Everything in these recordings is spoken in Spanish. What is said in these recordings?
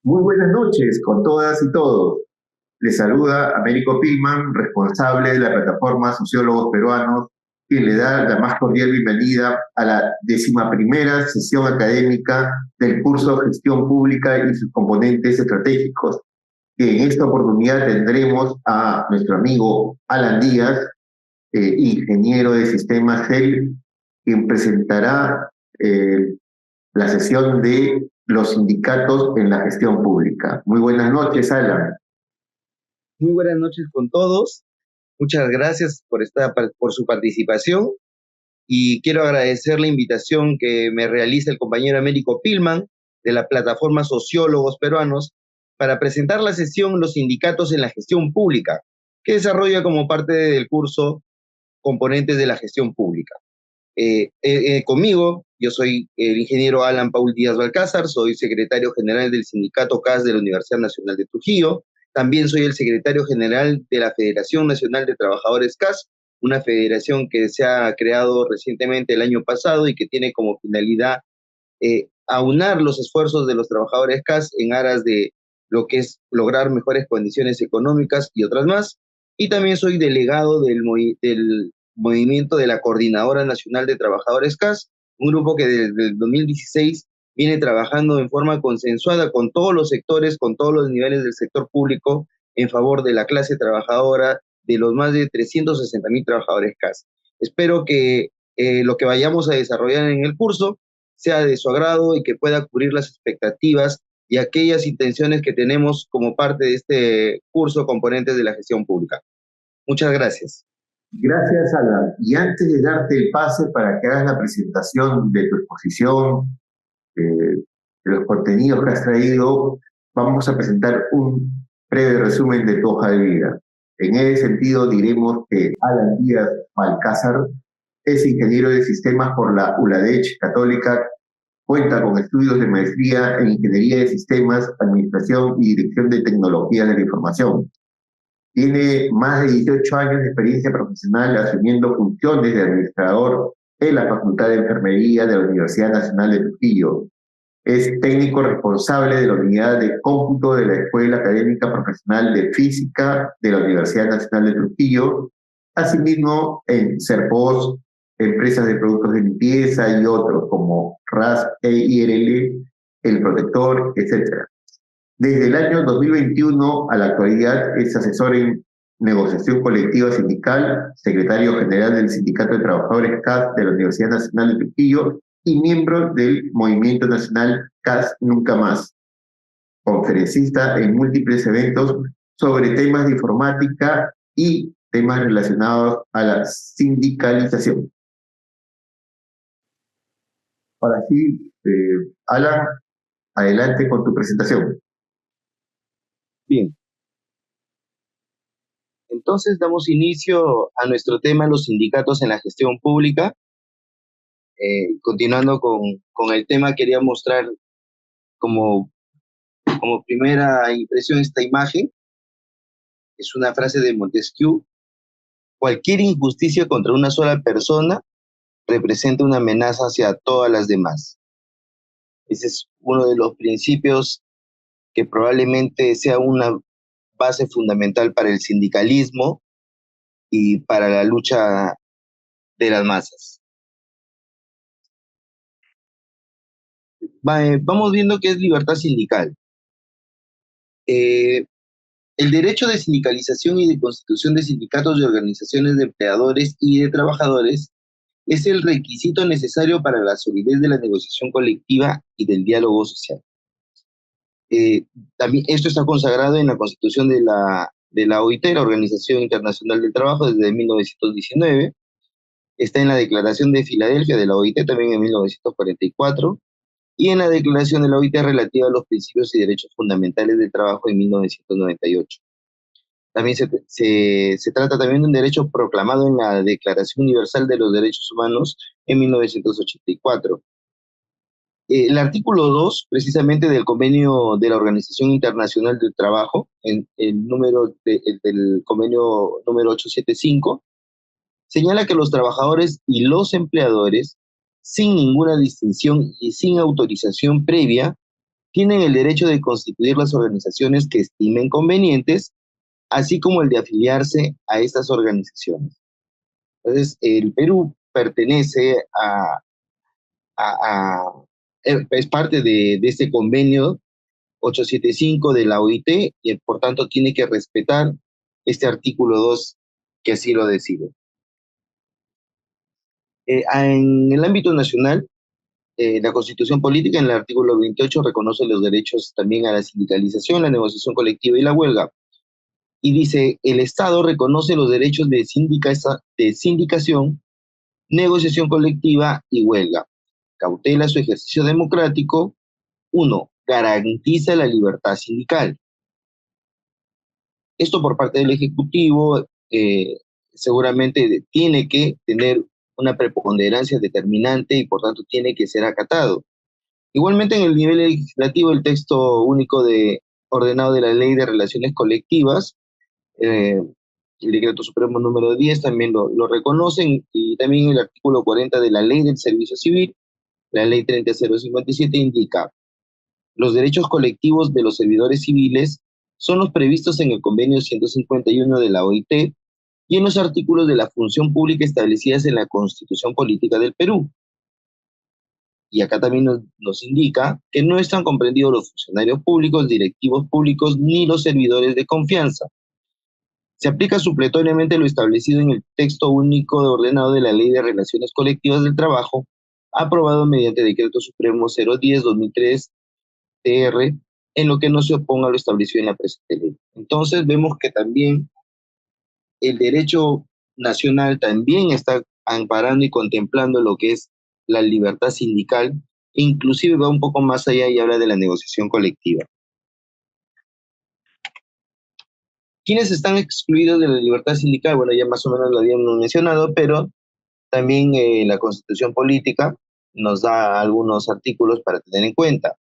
Muy buenas noches con todas y todos. Les saluda Américo Pilman, responsable de la plataforma Sociólogos Peruanos, quien le da la más cordial bienvenida a la 11ª sesión académica del curso Gestión Pública y sus componentes estratégicos, que en esta oportunidad tendremos a nuestro amigo Alan Díaz, ingeniero de sistemas GEL, quien presentará la sesión de los sindicatos en la gestión pública. Muy buenas noches, Alan. Muy buenas noches con todos. Muchas gracias por su participación y quiero agradecer la invitación que me realiza el compañero Américo Pilman de la plataforma Sociólogos Peruanos para presentar la sesión Los sindicatos en la gestión pública, que desarrolla como parte del curso Componentes de la gestión pública. Conmigo, yo soy el ingeniero Alan Paul Díaz Balcázar, soy secretario general del sindicato CAS de la Universidad Nacional de Trujillo. También soy el secretario general de la Federación Nacional de Trabajadores CAS, una federación que se ha creado recientemente el año pasado y que tiene como finalidad aunar los esfuerzos de los trabajadores CAS en aras de lo que es lograr mejores condiciones económicas y otras más. Y también soy delegado del movimiento de la Coordinadora Nacional de Trabajadores CAS, un grupo que desde el 2016 viene trabajando en forma consensuada con todos los sectores, con todos los niveles del sector público, en favor de la clase trabajadora, de los más de 360.000 trabajadores CAS. Espero que lo que vayamos a desarrollar en el curso sea de su agrado y que pueda cubrir las expectativas y aquellas intenciones que tenemos como parte de este curso Componentes de la Gestión Pública. Muchas gracias. Gracias, Alan. Y antes de darte el pase para que hagas la presentación de tu exposición, de los contenidos que has traído, vamos a presentar un breve resumen de tu hoja de vida. En ese sentido, diremos que Alan Díaz Balcázar es ingeniero de sistemas por la ULADECH Católica, cuenta con estudios de maestría en Ingeniería de Sistemas, Administración y Dirección de Tecnologías de la Información. Tiene más de 18 años de experiencia profesional asumiendo funciones de administrador en la Facultad de Enfermería de la Universidad Nacional de Trujillo. Es técnico responsable de la unidad de cómputo de la Escuela Académica Profesional de Física de la Universidad Nacional de Trujillo, asimismo en Serpos, empresas de productos de limpieza y otros como RAS, EIRL, El Protector, etc. Desde el año 2021 a la actualidad es asesor en negociación colectiva sindical, secretario general del Sindicato de Trabajadores CAS de la Universidad Nacional de Trujillo y miembro del Movimiento Nacional CAS Nunca Más, conferencista en múltiples eventos sobre temas de informática y temas relacionados a la sindicalización. Ahora sí, Alan, adelante con tu presentación. Bien. Entonces damos inicio a nuestro tema, los sindicatos en la gestión pública. Continuando con el tema, quería mostrar como primera impresión esta imagen. Es una frase de Montesquieu: cualquier injusticia contra una sola persona representa una amenaza hacia todas las demás. Ese es uno de los principios que probablemente sea una base fundamental para el sindicalismo y para la lucha de las masas. Vamos viendo qué es libertad sindical. El derecho de sindicalización y de constitución de sindicatos y organizaciones de empleadores y de trabajadores es el requisito necesario para la solidez de la negociación colectiva y del diálogo social. También esto está consagrado en la Constitución de la OIT, la Organización Internacional del Trabajo, desde 1919. Está en la Declaración de Filadelfia de la OIT, también en 1944, y en la Declaración de la OIT relativa a los principios y derechos fundamentales del trabajo en 1998. También se trata también de un derecho proclamado en la Declaración Universal de los Derechos Humanos en 1984. El artículo 2, precisamente, del convenio de la Organización Internacional del Trabajo, del convenio número 875, señala que los trabajadores y los empleadores, sin ninguna distinción y sin autorización previa, tienen el derecho de constituir las organizaciones que estimen convenientes, así como el de afiliarse a estas organizaciones. Entonces, el Perú pertenece es parte de este convenio 875 de la OIT y por tanto tiene que respetar este artículo 2 que así lo decide. En el ámbito nacional, la Constitución Política en el artículo 28 reconoce los derechos también a la sindicalización, la negociación colectiva y la huelga. Y dice, el Estado reconoce los derechos de sindicación, negociación colectiva y huelga. Cautela su ejercicio democrático. 1. Garantiza la libertad sindical. Esto por parte del Ejecutivo seguramente tiene que tener una preponderancia determinante y por tanto tiene que ser acatado. Igualmente en el nivel legislativo, el texto único ordenado de la Ley de Relaciones Colectivas, el Decreto Supremo número 10 también lo reconocen, y también el artículo 40 de la Ley del Servicio Civil, la Ley 30057 indica: los derechos colectivos de los servidores civiles son los previstos en el convenio 151 de la OIT y en los artículos de la función pública establecidas en la Constitución Política del Perú. Y acá también nos indica que no están comprendidos los funcionarios públicos, directivos públicos, ni los servidores de confianza. Se aplica supletoriamente lo establecido en el texto único ordenado de la Ley de Relaciones Colectivas del Trabajo, aprobado mediante Decreto Supremo 010-2003 TR, en lo que no se oponga a lo establecido en la presente ley. Entonces vemos que también el derecho nacional también está amparando y contemplando lo que es la libertad sindical, inclusive va un poco más allá y habla de la negociación colectiva. ¿Quiénes están excluidos de la libertad sindical? Bueno, ya más o menos lo habíamos mencionado, pero también la Constitución Política nos da algunos artículos para tener en cuenta.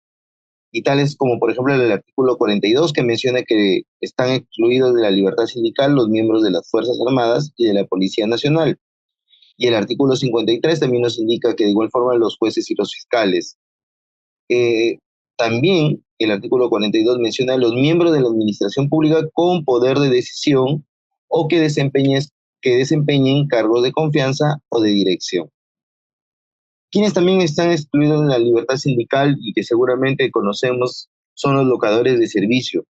Y tales como, por ejemplo, el artículo 42, que menciona que están excluidos de la libertad sindical los miembros de las Fuerzas Armadas y de la Policía Nacional. Y el artículo 53 también nos indica que de igual forma los jueces y los fiscales. También el artículo 42 menciona a los miembros de la administración pública con poder de decisión o que desempeñen cargos de confianza o de dirección. Quienes también están excluidos de la libertad sindical y que seguramente conocemos son los locadores de servicio.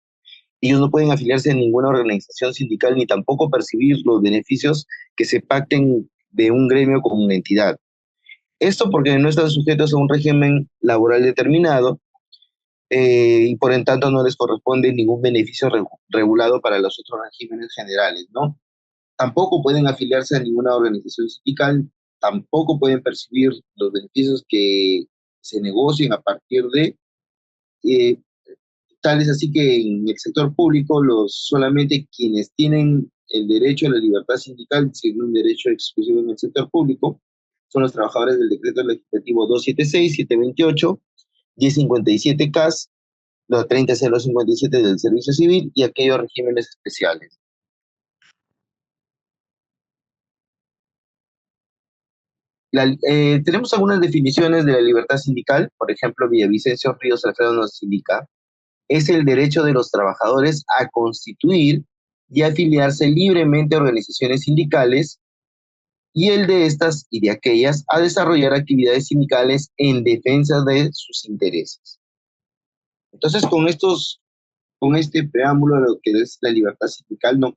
Ellos no pueden afiliarse a ninguna organización sindical ni tampoco percibir los beneficios que se pacten de un gremio con una entidad. Esto porque no están sujetos a un régimen laboral determinado y por en tanto no les corresponde ningún beneficio regulado para los otros regímenes generales, ¿no? Tampoco pueden afiliarse a ninguna organización sindical, tampoco pueden percibir los beneficios que se negocien a partir de tal es así que en el sector público solamente quienes tienen el derecho a la libertad sindical, siendo un derecho exclusivo en el sector público, son los trabajadores del Decreto Legislativo 276, 728, 1057 CAS, los 30057 del Servicio Civil y aquellos regímenes especiales. Tenemos algunas definiciones de la libertad sindical, por ejemplo, Villavicencio Ríos Alfredo nos indica: es el derecho de los trabajadores a constituir y afiliarse libremente a organizaciones sindicales y el de estas y de aquellas a desarrollar actividades sindicales en defensa de sus intereses. Entonces, con este preámbulo de lo que es la libertad sindical, no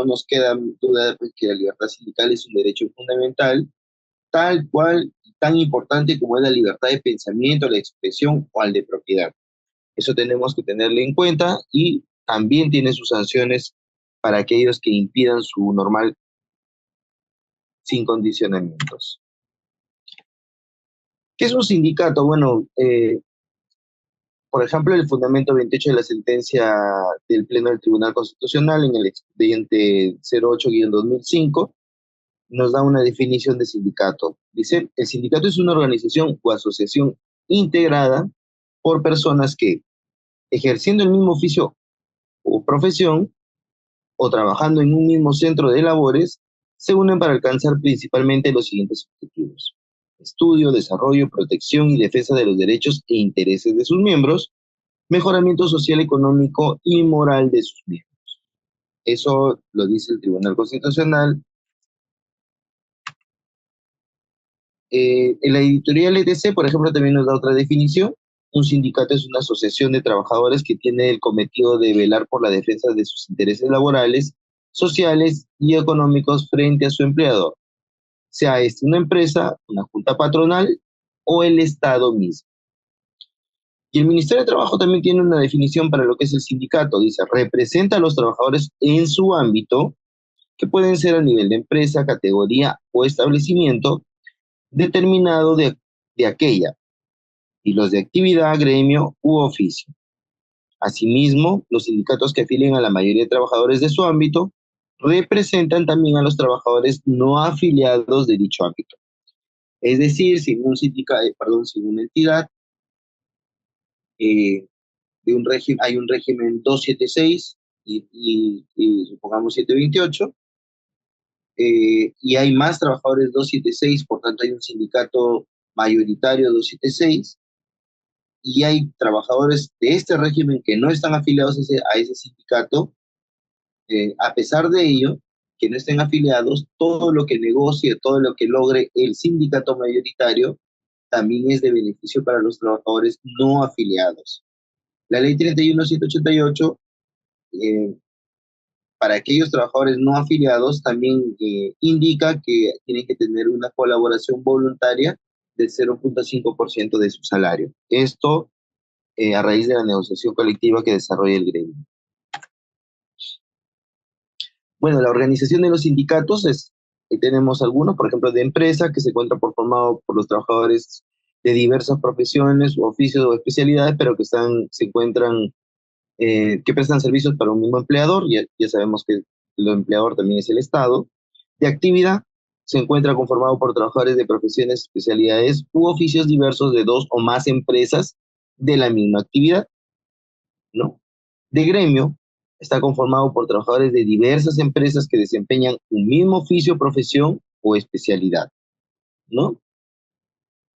nos queda duda de que la libertad sindical es un derecho fundamental, tal cual y tan importante como es la libertad de pensamiento, la expresión o al de propiedad. Eso tenemos que tenerlo en cuenta y también tiene sus sanciones para aquellos que impidan su normal sin condicionamientos. ¿Qué es un sindicato? Bueno, por ejemplo, el fundamento 28 de la sentencia del Pleno del Tribunal Constitucional en el expediente 08-2005 nos da una definición de sindicato. Dice: el sindicato es una organización o asociación integrada por personas que, ejerciendo el mismo oficio o profesión, o trabajando en un mismo centro de labores, se unen para alcanzar principalmente los siguientes objetivos: estudio, desarrollo, protección y defensa de los derechos e intereses de sus miembros, mejoramiento social, económico y moral de sus miembros. Eso lo dice el Tribunal Constitucional. En la editorial ETC, por ejemplo, también nos da otra definición. Un sindicato es una asociación de trabajadores que tiene el cometido de velar por la defensa de sus intereses laborales, sociales y económicos frente a su empleador, sea este una empresa, una junta patronal o el Estado mismo. Y el Ministerio de Trabajo también tiene una definición para lo que es el sindicato. Dice, representa a los trabajadores en su ámbito, que pueden ser a nivel de empresa, categoría o establecimiento determinado de aquella, y los de actividad, gremio u oficio. Asimismo, los sindicatos que afilian a la mayoría de trabajadores de su ámbito representan también a los trabajadores no afiliados de dicho ámbito. Es decir, si un sindicato, si una entidad de un régimen, hay un régimen 276 y supongamos 728, y hay más trabajadores 276, por tanto hay un sindicato mayoritario 276, y hay trabajadores de este régimen que no están afiliados a ese sindicato. A pesar de ello, que no estén afiliados, todo lo que negocie, todo lo que logre el sindicato mayoritario, también es de beneficio para los trabajadores no afiliados. La ley 31.788, para aquellos trabajadores no afiliados, también indica que tienen que tener una colaboración voluntaria del 0.5% de su salario. Esto a raíz de la negociación colectiva que desarrolla el gremio. Bueno, la organización de los sindicatos tenemos algunos, por ejemplo, de empresa, que se encuentra formado por los trabajadores de diversas profesiones, oficios o especialidades, pero que se encuentran, que prestan servicios para un mismo empleador. Ya sabemos que el empleador también es el Estado. De actividad, se encuentra conformado por trabajadores de profesiones, especialidades u oficios diversos de dos o más empresas de la misma actividad, ¿no? De gremio, está conformado por trabajadores de diversas empresas que desempeñan un mismo oficio, profesión o especialidad, ¿no?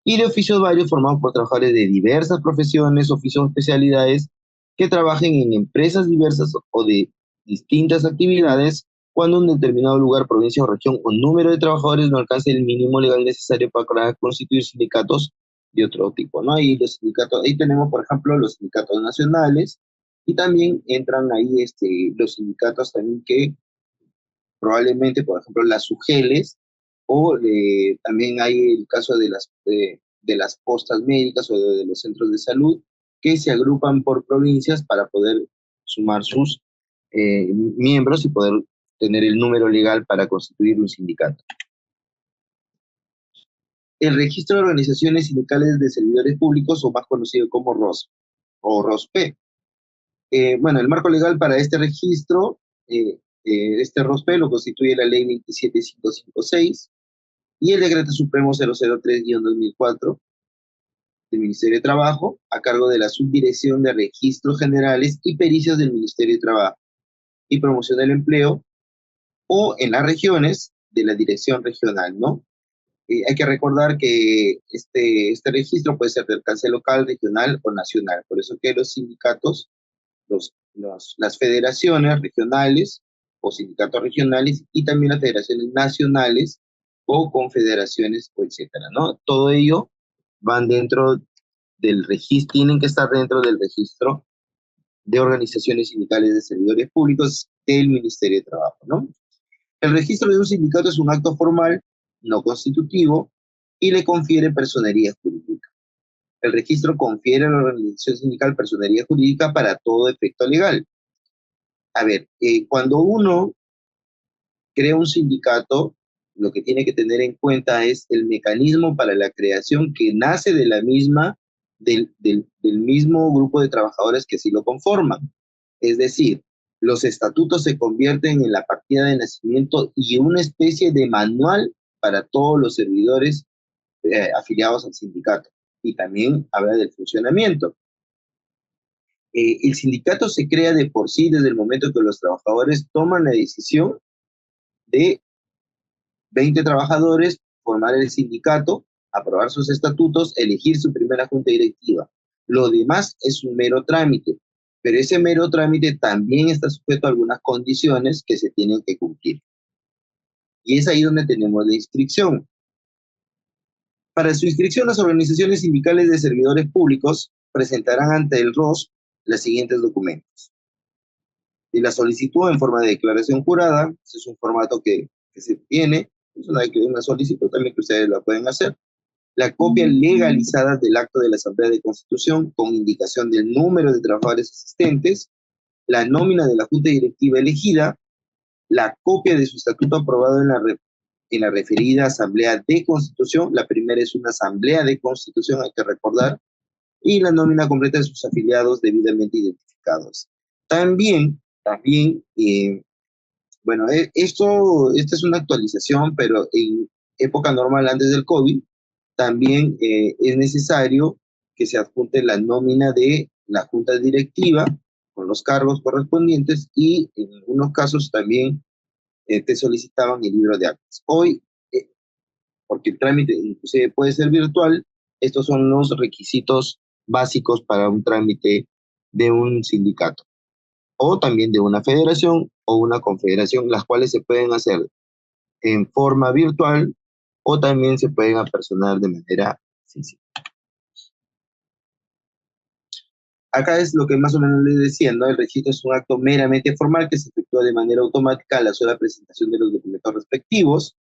Y de oficios varios, formados por trabajadores de diversas profesiones, oficios o especialidades que trabajen en empresas diversas o de distintas actividades cuando un determinado lugar, provincia o región o número de trabajadores no alcance el mínimo legal necesario para constituir sindicatos de otro tipo, ¿no? Y los sindicatos, ahí tenemos, por ejemplo, los sindicatos nacionales, y también entran ahí los sindicatos también que probablemente, por ejemplo, las SUGELES, o también hay el caso de las postas médicas o de los centros de salud, que se agrupan por provincias para poder sumar sus miembros y poder tener el número legal para constituir un sindicato. El registro de organizaciones sindicales de servidores públicos, o más conocido como ROS o ROSP. Bueno, el marco legal para este registro, este ROSP lo constituye la ley 27556 y el decreto supremo 003-2004 del Ministerio de Trabajo, a cargo de la Subdirección de Registros Generales y Pericias del Ministerio de Trabajo y Promoción del Empleo, o en las regiones de la Dirección Regional, ¿no? Hay que recordar que este registro puede ser de alcance local, regional o nacional. Por eso que los sindicatos, las federaciones regionales o sindicatos regionales, y también las federaciones nacionales o confederaciones, etcétera, ¿no? Todo ello van dentro del registro, tienen que estar dentro del registro de organizaciones sindicales de servidores públicos del Ministerio de Trabajo, ¿no? El registro de un sindicato es un acto formal, no constitutivo, y le confiere personería jurídica. El registro confiere a la organización sindical personería jurídica para todo efecto legal. A ver, cuando uno crea un sindicato, lo que tiene que tener en cuenta es el mecanismo para la creación, que nace de la misma, del mismo grupo de trabajadores que sí lo conforman. Es decir, los estatutos se convierten en la partida de nacimiento y una especie de manual para todos los servidores afiliados al sindicato. Y también habla del funcionamiento. El sindicato se crea de por sí desde el momento que los trabajadores toman la decisión de 20 trabajadores formar el sindicato, aprobar sus estatutos, elegir su primera junta directiva. Lo demás es un mero trámite, pero ese mero trámite también está sujeto a algunas condiciones que se tienen que cumplir. Y es ahí donde tenemos la inscripción. Para su inscripción, las organizaciones sindicales de servidores públicos presentarán ante el ROS los siguientes documentos. Y la solicitud en forma de declaración jurada, ese es un formato que se tiene, es una solicitud también que ustedes la pueden hacer. La copia legalizada del acto de la Asamblea de Constitución con indicación del número de trabajadores asistentes, la nómina de la Junta Directiva elegida, la copia de su estatuto aprobado en la referida Asamblea de Constitución. La primera es una Asamblea de Constitución, hay que recordar, y la nómina completa de sus afiliados debidamente identificados. También, bueno, esta es una actualización, pero en época normal antes del COVID, también es necesario que se adjunte la nómina de la Junta Directiva con los cargos correspondientes y en algunos casos también te solicitaban el libro de actas. Hoy, porque el trámite inclusive puede ser virtual, estos son los requisitos básicos para un trámite de un sindicato o también de una federación o una confederación, las cuales se pueden hacer en forma virtual o también se pueden apersonar de manera física. Acá es lo que más o menos les decía, ¿no? El registro es un acto meramente formal que se efectúa de manera automática a la sola presentación de los documentos respectivos.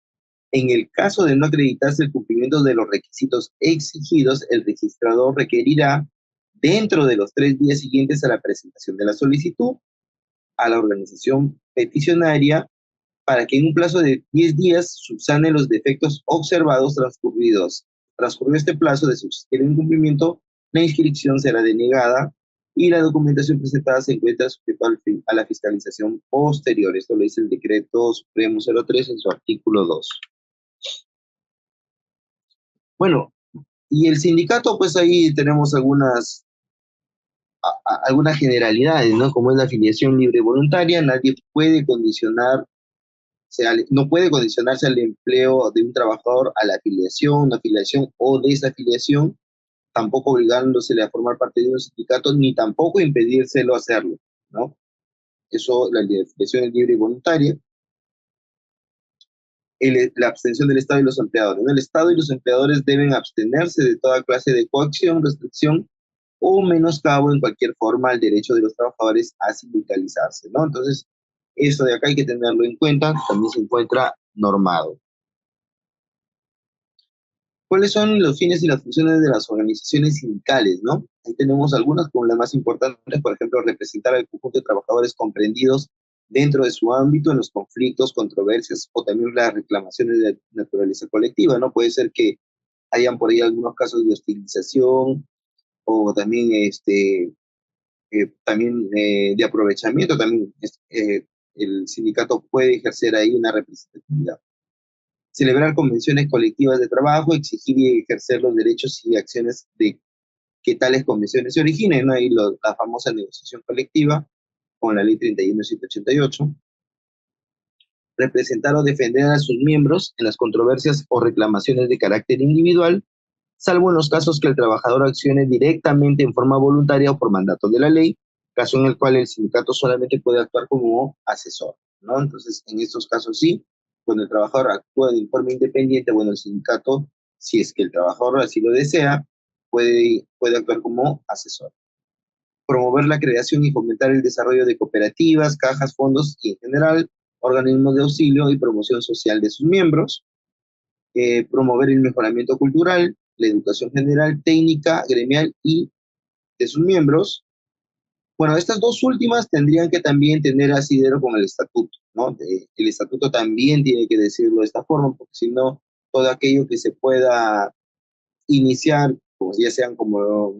En el caso de no acreditarse el cumplimiento de los requisitos exigidos, el registrador requerirá, dentro de los 3 días siguientes a la presentación de la solicitud, a la organización peticionaria para que en un plazo de 10 días subsane los defectos observados transcurridos. Transcurrido este plazo de subsistir el incumplimiento, la inscripción será denegada y la documentación presentada se encuentra sujeta a la fiscalización posterior. Esto lo dice el Decreto Supremo 03 en su artículo 2. Bueno, y el sindicato, pues ahí tenemos algunas generalidades, ¿no? Como es la afiliación libre y voluntaria, nadie puede condicionar, no puede condicionarse al empleo de un trabajador a la afiliación o desafiliación, tampoco obligándosele a formar parte de un sindicato, ni tampoco impedírselo hacerlo, ¿no? Eso, la afiliación es libre y voluntaria. La abstención del Estado y los empleadores, ¿no? El Estado y los empleadores deben abstenerse de toda clase de coacción, restricción o menoscabo en cualquier forma al derecho de los trabajadores a sindicalizarse, ¿no? Entonces, esto de acá hay que tenerlo en cuenta, también se encuentra normado. ¿Cuáles son los fines y las funciones de las organizaciones sindicales, no? Ahí tenemos algunas, como las más importantes, por ejemplo, representar al conjunto de trabajadores comprendidos dentro de su ámbito en los conflictos, controversias o también las reclamaciones de naturaleza colectiva, ¿no? Puede ser que hayan por ahí algunos casos de hostilización o también, de aprovechamiento, también el sindicato puede ejercer ahí una representatividad. Celebrar convenciones colectivas de trabajo, exigir y ejercer los derechos y acciones de que tales convenciones se originen, ¿no? Ahí la famosa negociación colectiva con la ley 31.188. Representar o defender a sus miembros en las controversias o reclamaciones de carácter individual, salvo en los casos que el trabajador accione directamente en forma voluntaria o por mandato de la ley, caso en el cual el sindicato solamente puede actuar como asesor, ¿no? Entonces, en estos casos sí, cuando el trabajador actúa de forma independiente, bueno, el sindicato, si es que el trabajador así lo desea, puede actuar como asesor. Promover la creación y fomentar el desarrollo de cooperativas, cajas, fondos y en general organismos de auxilio y promoción social de sus miembros. Promover el mejoramiento cultural, la educación general, técnica, gremial y de sus miembros. Bueno, estas dos últimas tendrían que también tener asidero con el estatuto, ¿no? El estatuto también tiene que decirlo de esta forma, porque si no, todo aquello que se pueda iniciar, pues ya sean como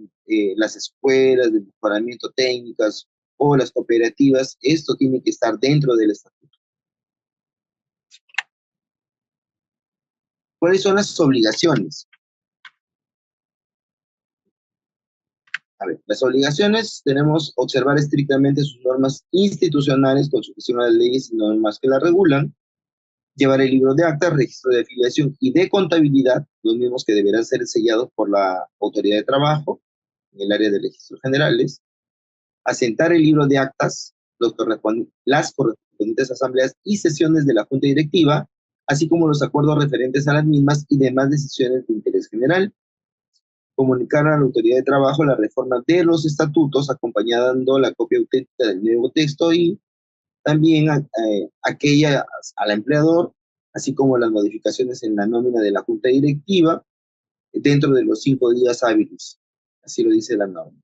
las escuelas de mejoramiento técnicas o las cooperativas, esto tiene que estar dentro del estatuto. ¿Cuáles son las obligaciones? A ver, las obligaciones tenemos observar estrictamente sus normas institucionales con sujeción a las leyes y normas que las regulan, llevar el libro de actas, registro de afiliación y de contabilidad, los mismos que deberán ser sellados por la autoridad de trabajo, en el área de registros generales, asentar el libro de actas, las correspondientes asambleas y sesiones de la Junta Directiva, así como los acuerdos referentes a las mismas y demás decisiones de interés general, comunicar a la autoridad de trabajo la reforma de los estatutos, acompañando la copia auténtica del nuevo texto y también aquella al empleador, así como las modificaciones en la nómina de la Junta Directiva dentro de los 5 días hábiles. Así lo dice la norma.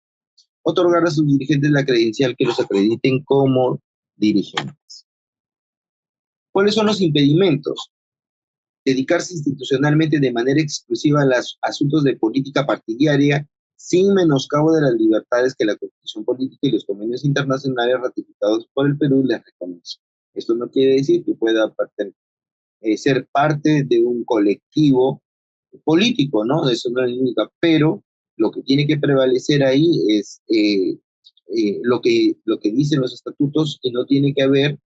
Otorgar a sus dirigentes la credencial que los acrediten como dirigentes. ¿Cuáles son los impedimentos? Dedicarse institucionalmente de manera exclusiva a los asuntos de política partidaria sin menoscabo de las libertades que la Constitución Política y los convenios internacionales ratificados por el Perú les reconocen. Esto no quiere decir que pueda ser parte de un colectivo político, ¿no? Eso no significa, pero lo que tiene que prevalecer ahí es lo que dicen los estatutos y no tiene que haber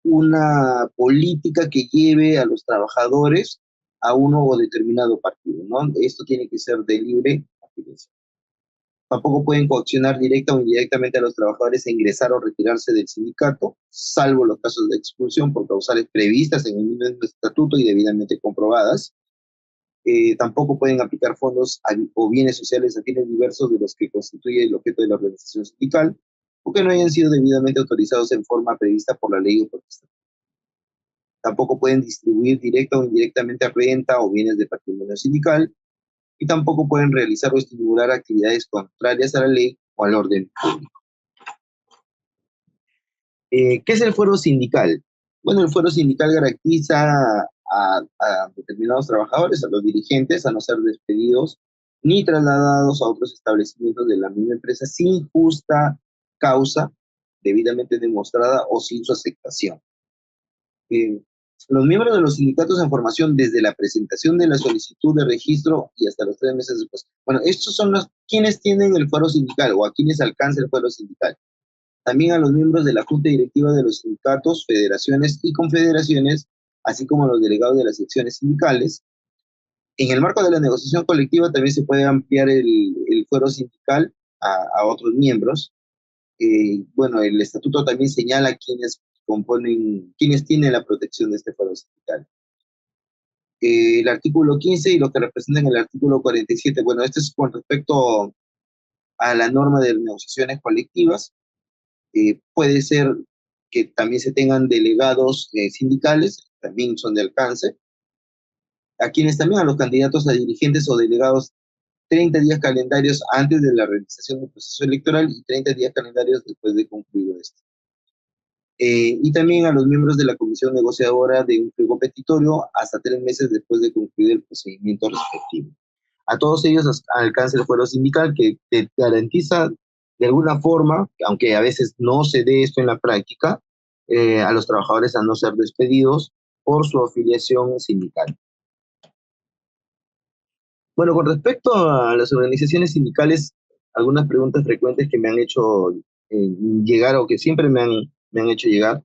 una política que lleve a los trabajadores a uno o determinado partido, ¿no? Esto tiene que ser de libre afiliación. Tampoco pueden coaccionar directa o indirectamente a los trabajadores a ingresar o retirarse del sindicato, salvo los casos de expulsión por causales previstas en el mismo estatuto y debidamente comprobadas. Tampoco pueden aplicar fondos o bienes sociales a fines diversos de los que constituye el objeto de la organización sindical, o que no hayan sido debidamente autorizados en forma prevista por la ley o por el estatuto. Tampoco pueden distribuir directa o indirectamente renta o bienes de patrimonio sindical, y tampoco pueden realizar o estimular actividades contrarias a la ley o al orden público. ¿Qué es el fuero sindical? Bueno, el fuero sindical garantiza a determinados trabajadores, a los dirigentes, a no ser despedidos ni trasladados a otros establecimientos de la misma empresa sin justa causa debidamente demostrada o sin su aceptación. Los miembros de los sindicatos en formación desde la presentación de la solicitud de registro y hasta los 3 meses después. Bueno, estos son quienes tienen el fuero sindical o a quienes alcanza el fuero sindical. También a los miembros de la Junta Directiva de los sindicatos, federaciones y confederaciones, así como a los delegados de las secciones sindicales. En el marco de la negociación colectiva también se puede ampliar el fuero sindical a otros miembros. Bueno, el estatuto también señala quienes tienen la protección de este fuero sindical. El artículo 15 y lo que representan el artículo 47, bueno, este es con respecto a la norma de negociaciones colectivas. Puede ser que también se tengan delegados sindicales, también son de alcance, a quienes también a los candidatos a dirigentes o delegados 30 días calendarios antes de la realización del proceso electoral y 30 días calendarios después de concluido este. Y también a los miembros de la comisión negociadora de un pliego petitorio hasta 3 meses después de concluir el procedimiento respectivo. A todos ellos alcanza el fuero sindical que te garantiza de alguna forma, aunque a veces no se dé esto en la práctica, a los trabajadores a no ser despedidos por su afiliación sindical. Bueno, con respecto a las organizaciones sindicales, algunas preguntas frecuentes que me han hecho llegar o que siempre me han hecho llegar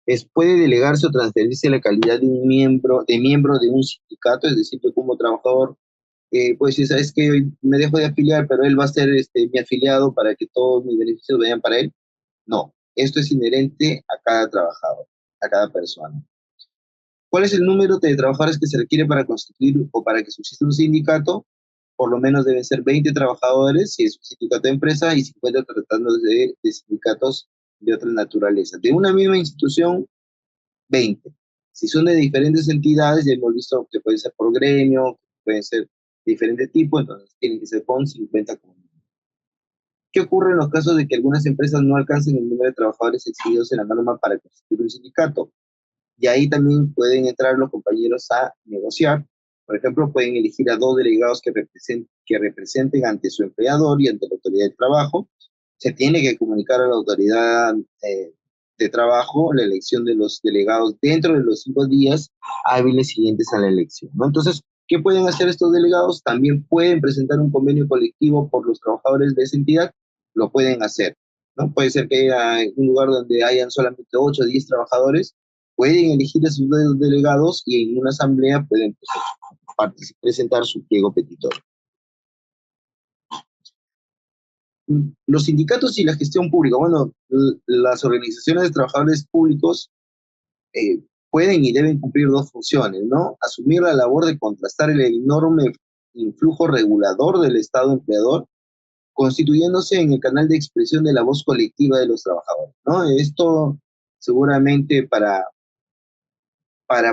es: ¿puede delegarse o transferirse la calidad de miembro de un sindicato? Es decir, yo como trabajador, pues si sabes que hoy me dejo de afiliar, pero él va a ser mi afiliado para que todos mis beneficios vayan para él. No, esto es inherente a cada trabajador, a cada persona. ¿Cuál es el número de trabajadores que se requiere para constituir o para que subsista un sindicato? Por lo menos deben ser 20 trabajadores si es un sindicato de empresa y 50 tratándose de sindicatos de otra naturaleza. De una misma institución, 20. Si son de diferentes entidades, ya hemos visto que pueden ser por gremio, pueden ser de diferente tipo, entonces tienen que ser con 50 comunes. ¿Qué ocurre en los casos de que algunas empresas no alcancen el número de trabajadores exigidos en la norma para constituir un sindicato? Y ahí también pueden entrar los compañeros a negociar. Por ejemplo, pueden elegir a 2 delegados que representen ante su empleador y ante la autoridad de trabajo. Se tiene que comunicar a la autoridad de trabajo la elección de los delegados dentro de los 5 días hábiles siguientes a la elección, ¿no? Entonces, ¿qué pueden hacer estos delegados? También pueden presentar un convenio colectivo por los trabajadores de esa entidad, lo pueden hacer, ¿no? Puede ser que haya un lugar donde hayan solamente 8 o 10 trabajadores, pueden elegir a sus delegados y en una asamblea pueden presentar su pliego petitorio. Los sindicatos y la gestión pública, bueno, las organizaciones de trabajadores públicos pueden y deben cumplir dos funciones, ¿no? Asumir la labor de contrastar el enorme influjo regulador del Estado empleador, constituyéndose en el canal de expresión de la voz colectiva de los trabajadores, ¿no? Esto seguramente para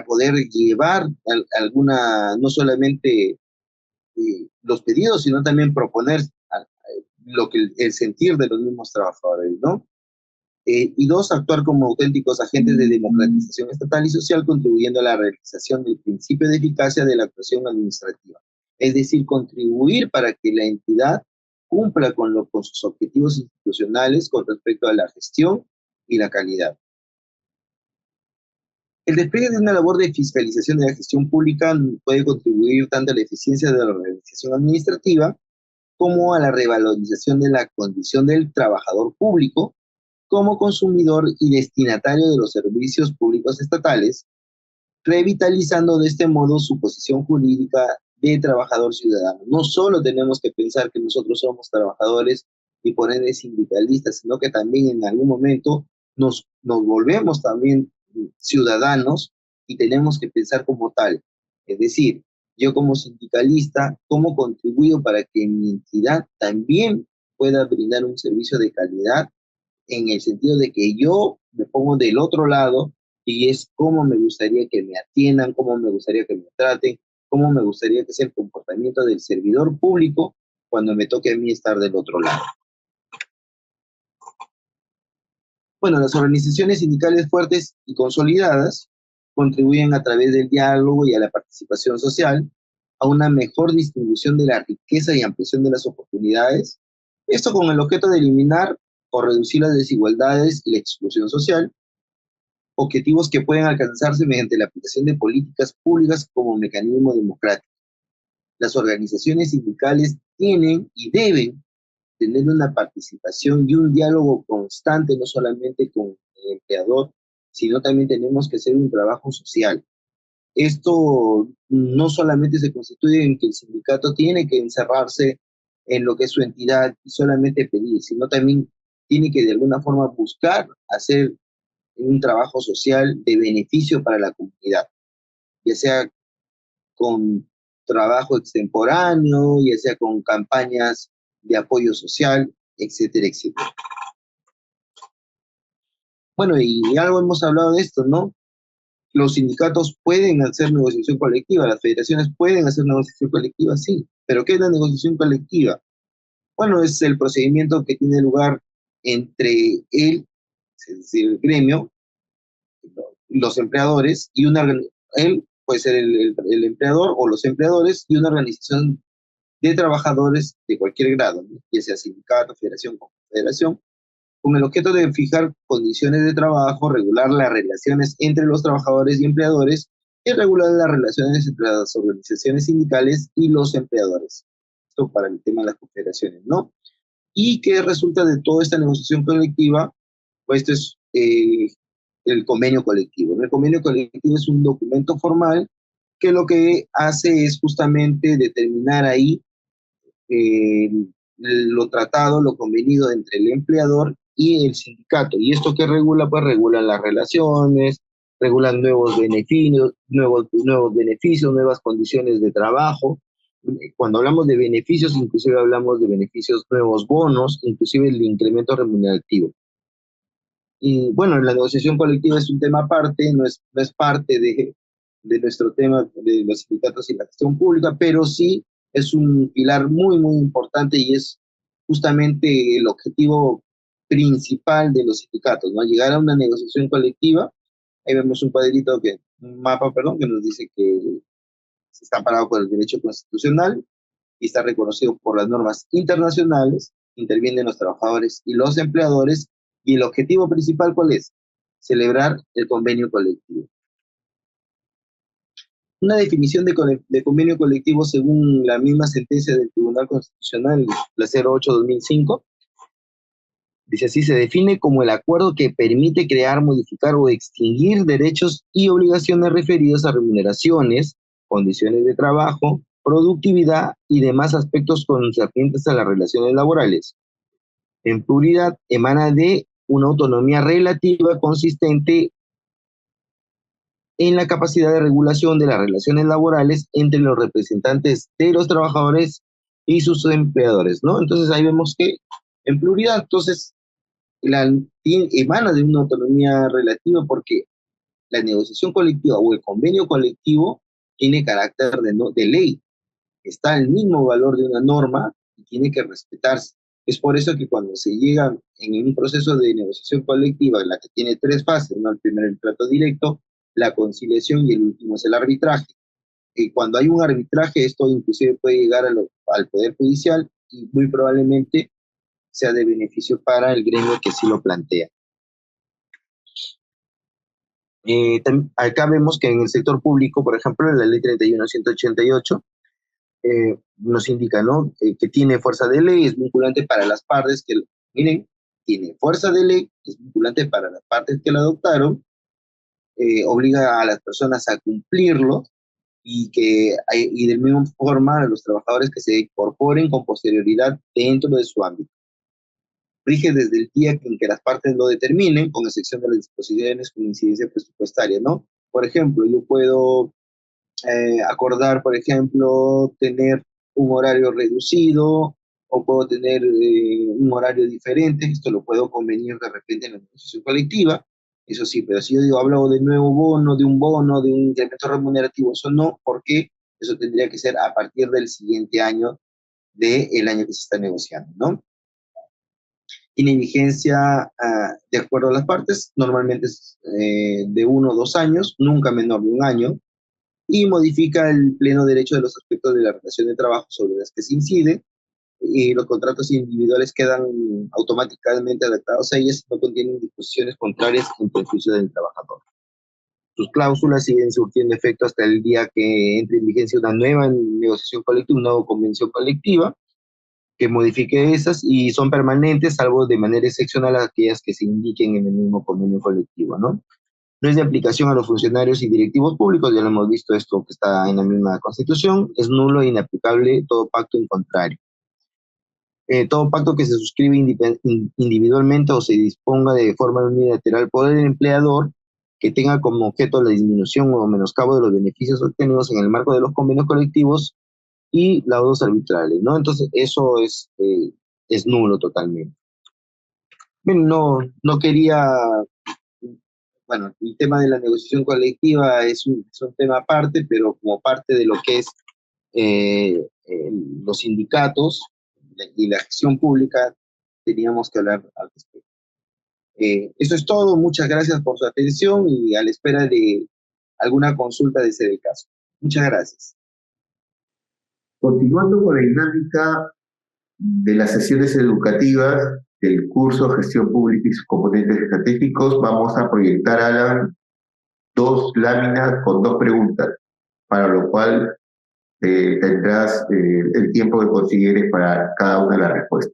poder llevar alguna, no solamente los pedidos, sino también proponer lo que el sentir de los mismos trabajadores, ¿no? Y dos, actuar como auténticos agentes de democratización estatal y social, contribuyendo a la realización del principio de eficacia de la actuación administrativa. Es decir, contribuir para que la entidad cumpla con sus objetivos institucionales con respecto a la gestión y la calidad. El despliegue de una labor de fiscalización de la gestión pública puede contribuir tanto a la eficiencia de la organización administrativa como a la revalorización de la condición del trabajador público como consumidor y destinatario de los servicios públicos estatales, revitalizando de este modo su posición jurídica de trabajador ciudadano. No solo tenemos que pensar que nosotros somos trabajadores y por ende sindicalistas, sino que también en algún momento nos volvemos también ciudadanos y tenemos que pensar como tal. Es decir, yo como sindicalista, ¿cómo contribuyo para que mi entidad también pueda brindar un servicio de calidad, en el sentido de que yo me pongo del otro lado y es cómo me gustaría que me atiendan, cómo me gustaría que me traten, cómo me gustaría que sea el comportamiento del servidor público cuando me toque a mí estar del otro lado? Bueno, las organizaciones sindicales fuertes y consolidadas contribuyen a través del diálogo y a la participación social a una mejor distribución de la riqueza y ampliación de las oportunidades, esto con el objeto de eliminar o reducir las desigualdades y la exclusión social, objetivos que pueden alcanzarse mediante la aplicación de políticas públicas como mecanismo democrático. Las organizaciones sindicales tienen y deben tener una participación y un diálogo constante, no solamente con el empleador, sino también tenemos que hacer un trabajo social. Esto no solamente se constituye en que el sindicato tiene que encerrarse en lo que es su entidad y solamente pedir, sino también tiene que de alguna forma buscar hacer un trabajo social de beneficio para la comunidad, ya sea con trabajo extemporáneo, ya sea con campañas de apoyo social, etcétera, etcétera. Bueno, y algo hemos hablado de esto, ¿no? Los sindicatos pueden hacer negociación colectiva, las federaciones pueden hacer negociación colectiva, sí, pero ¿qué es la negociación colectiva? Bueno, es el procedimiento que tiene lugar entre es decir, el gremio, los empleadores y él puede ser el empleador o los empleadores y una organización de trabajadores de cualquier grado, ¿no? Ya sea sindicato, federación, confederación, con el objeto de fijar condiciones de trabajo, regular las relaciones entre los trabajadores y empleadores y regular las relaciones entre las organizaciones sindicales y los empleadores. Esto para el tema de las confederaciones, ¿no? ¿Y qué resulta de toda esta negociación colectiva? Pues esto es el convenio colectivo. El convenio colectivo es un documento formal que lo que hace es justamente determinar ahí lo tratado, lo convenido entre el empleador y el sindicato. ¿Y esto qué regula? Pues regula las relaciones, regulan nuevos beneficios, nuevas condiciones de trabajo. Cuando hablamos de beneficios, inclusive hablamos de beneficios, nuevos bonos, inclusive el incremento remunerativo. Y bueno, la negociación colectiva es un tema aparte, no es parte de nuestro tema de los sindicatos y la gestión pública, pero sí es un pilar muy, muy importante y es justamente el objetivo principal de los sindicatos, ¿no? Llegar a una negociación colectiva. Ahí vemos un mapa, perdón, que nos dice que está amparado por el derecho constitucional y está reconocido por las normas internacionales, intervienen los trabajadores y los empleadores, y el objetivo principal, ¿cuál es? Celebrar el convenio colectivo. Una definición de convenio colectivo según la misma sentencia del Tribunal Constitucional, la 08/2005, dice así: se define como el acuerdo que permite crear, modificar o extinguir derechos y obligaciones referidos a remuneraciones, condiciones de trabajo, productividad y demás aspectos concernientes a las relaciones laborales. En pluralidad emana de una autonomía relativa consistente en la capacidad de regulación de las relaciones laborales entre los representantes de los trabajadores y sus empleadores, ¿no? Entonces ahí vemos que en pluralidad, entonces, emana de una autonomía relativa porque la negociación colectiva o el convenio colectivo tiene carácter de ley, está el mismo valor de una norma y tiene que respetarse. Es por eso que cuando se llega en un proceso de negociación colectiva en la que tiene tres fases, ¿no? El primero el trato directo, la conciliación y el último es el arbitraje. Y cuando hay un arbitraje, esto inclusive puede llegar al Poder Judicial y muy probablemente sea de beneficio para el gremio que sí lo plantea. Acá vemos que en el sector público, por ejemplo, en la ley 31.188, nos indica, ¿no? Que tiene fuerza de ley, es vinculante para las partes que, miren, tiene fuerza de ley, es vinculante para las partes que la adoptaron, obliga a las personas a cumplirlo y de misma forma a los trabajadores que se incorporen con posterioridad dentro de su ámbito. Rige desde el día en que las partes lo determinen, con excepción de las disposiciones con incidencia presupuestaria, ¿no? Por ejemplo, yo puedo acordar, por ejemplo, tener un horario reducido o puedo tener un horario diferente, esto lo puedo convenir de repente en la negociación colectiva, eso sí, pero si yo digo, hablo de nuevo bono, de un incremento remunerativo, eso no, porque eso tendría que ser a partir del siguiente año del año que se está negociando, ¿no? Tiene vigencia de acuerdo a las partes, normalmente es de 1 o 2 años, nunca menor de un año, y modifica el pleno derecho de los aspectos de la relación de trabajo sobre las que se incide, y los contratos individuales quedan automáticamente adaptados a ellas y no contienen disposiciones contrarias en perjuicio del trabajador. Sus cláusulas siguen surtiendo efecto hasta el día que entre en vigencia una nueva negociación colectiva, una nueva convención colectiva, que modifique esas y son permanentes, salvo de manera excepcional aquellas que se indiquen en el mismo convenio colectivo, ¿no? No es de aplicación a los funcionarios y directivos públicos, ya lo hemos visto esto que está en la misma Constitución, es nulo e inaplicable todo pacto en contrario. Todo pacto que se suscribe individualmente o se disponga de forma unilateral por el empleador que tenga como objeto la disminución o menoscabo de los beneficios obtenidos en el marco de los convenios colectivos y laudos arbitrales, ¿no? Entonces, eso es nulo totalmente. Bien, no quería, bueno, el tema de la negociación colectiva es un tema aparte, pero como parte de lo que es los sindicatos y la gestión pública, teníamos que hablar al respecto. Eso es todo, muchas gracias por su atención y a la espera de alguna consulta de ser el caso. Muchas gracias. Continuando con la dinámica de las sesiones educativas del curso Gestión Pública y sus componentes estratégicos, vamos a proyectar, Alan, 2 láminas con 2 preguntas, para lo cual tendrás el tiempo que consideres para cada una de las respuestas.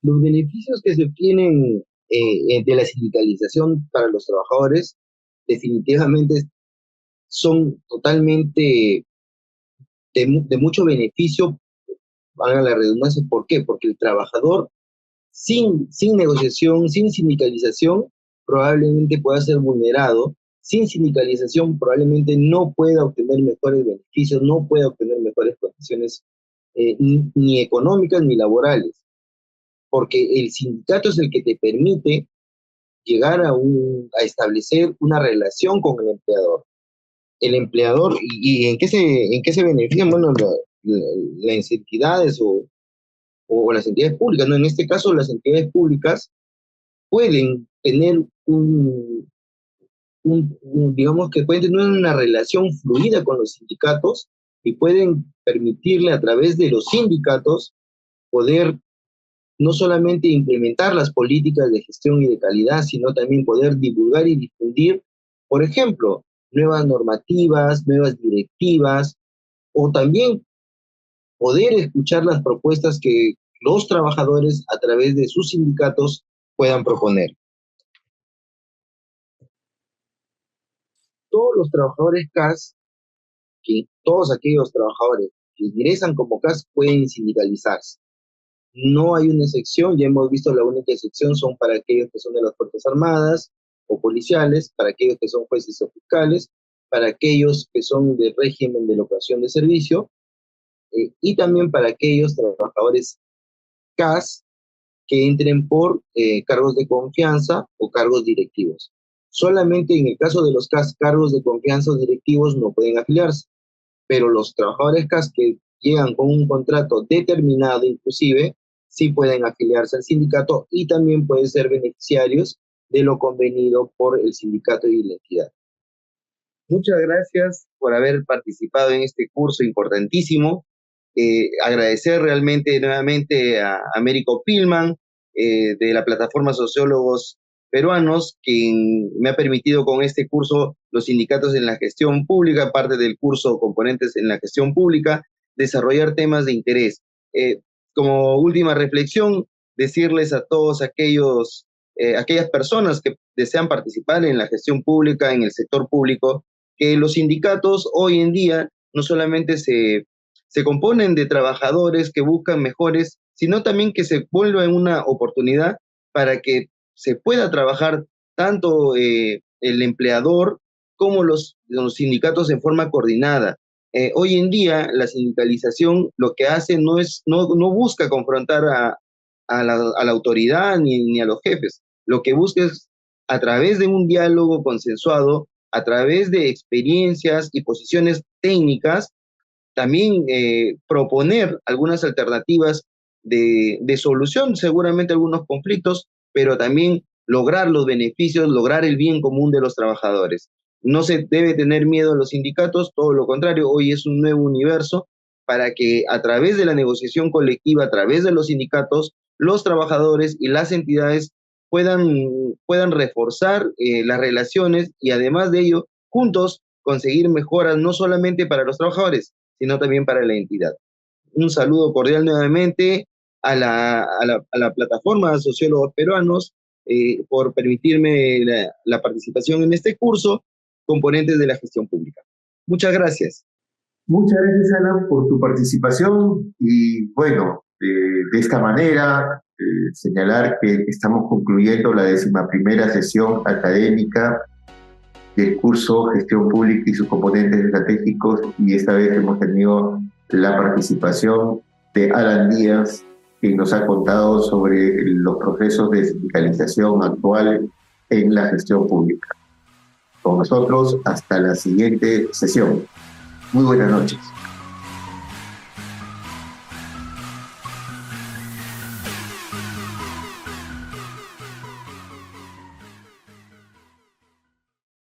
Los beneficios que se obtienen de la sindicalización para los trabajadores definitivamente son totalmente de mucho beneficio, valga la redundancia. ¿Por qué? Porque el trabajador sin negociación, sin sindicalización, probablemente pueda ser vulnerado. Sin sindicalización probablemente no pueda obtener mejores beneficios, no pueda obtener mejores condiciones ni económicas ni laborales, porque el sindicato es el que te permite llegar a establecer una relación con el empleador. El empleador, ¿y en qué se benefician? Bueno, las entidades o las entidades públicas, ¿no? En este caso, las entidades públicas pueden tener digamos que pueden tener una relación fluida con los sindicatos y pueden permitirle a través de los sindicatos poder no solamente implementar las políticas de gestión y de calidad, sino también poder divulgar y difundir, por ejemplo, nuevas normativas, nuevas directivas, o también poder escuchar las propuestas que los trabajadores a través de sus sindicatos puedan proponer. Todos los trabajadores CAS que todos aquellos trabajadores que ingresan como CAS pueden sindicalizarse. No hay una excepción, ya hemos visto la única excepción son para aquellos que son de las Fuerzas Armadas o policiales, para aquellos que son jueces o fiscales, para aquellos que son del régimen de locación de servicio, y también para aquellos trabajadores CAS que entren por cargos de confianza o cargos directivos. Solamente en el caso de los CAS, cargos de confianza o directivos no pueden afiliarse, pero los trabajadores CAS que llegan con un contrato determinado inclusive, sí pueden afiliarse al sindicato y también pueden ser beneficiarios de lo convenido por el sindicato y la entidad. Muchas gracias por haber participado en este curso importantísimo. Agradecer realmente nuevamente a Américo Pilman, de la plataforma Sociólogos Peruanos, quien me ha permitido con este curso Los sindicatos en la gestión pública, parte del curso Componentes en la gestión pública, desarrollar temas de interés. Como última reflexión, decirles a todos aquellas personas que desean participar en la gestión pública, en el sector público, que los sindicatos hoy en día no solamente se componen de trabajadores que buscan mejores, sino también que se vuelva una oportunidad para que se pueda trabajar tanto el empleador como los sindicatos en forma coordinada. Hoy en día la sindicalización lo que hace no busca confrontar a la autoridad ni a los jefes. Lo que busca es, a través de un diálogo consensuado, a través de experiencias y posiciones técnicas, también proponer algunas alternativas de solución, seguramente algunos conflictos, pero también lograr los beneficios, lograr el bien común de los trabajadores. No se debe tener miedo a los sindicatos, todo lo contrario, hoy es un nuevo universo para que a través de la negociación colectiva, a través de los sindicatos, los trabajadores y las entidades puedan reforzar las relaciones y además de ello, juntos conseguir mejoras no solamente para los trabajadores, sino también para la entidad. Un saludo cordial nuevamente a la plataforma Sociólogos Peruanos por permitirme la participación en este curso, Componentes de la Gestión Pública. Muchas gracias. Muchas gracias, Alan, por tu participación y bueno, de esta manera señalar que estamos concluyendo la 11ª sesión académica del curso Gestión Pública y sus componentes estratégicos, y esta vez hemos tenido la participación de Alan Díaz, quien nos ha contado sobre los procesos de sindicalización actual en la gestión pública. Con nosotros hasta la siguiente sesión. Muy buenas noches.